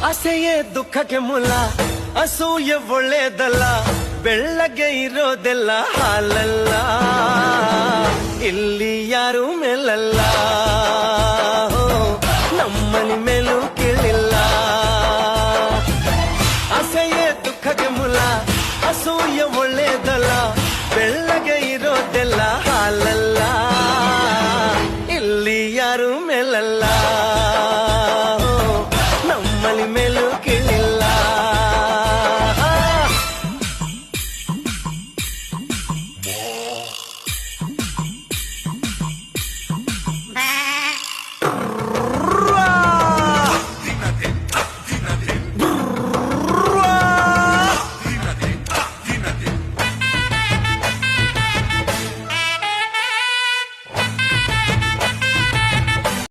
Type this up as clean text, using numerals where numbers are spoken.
ಆಸೆಯೇ ದುಃಖಕ್ಕೆ ಮೂಲ, ಅಸೂಯೆ ಒಳ್ಳೇದಲ್ಲ, ಬೆಳ್ಳಗೆ ಇರೋದೆಲ್ಲ ಹಾಲಲ್ಲ, ಇಲ್ಲಿ ಯಾರು ಮೇಲಲ್ಲ, ನಮ್ಮನಿ ಮೇಲೂ ಕೇಳಿಲ್ಲ. ಆಸೆಯೇ ದುಃಖಕ್ಕೆ ಮೂಲ, ಅಸೂಯೆ ಒಳ್ಳೇದಲ್ಲ, ಬೆಳ್ಳಗೆ ಇರೋದೆಲ್ಲ ಹಾಲಲ್ಲ, ಇಲ್ಲಿ ಯಾರು ಮೇಲಲ್ಲ.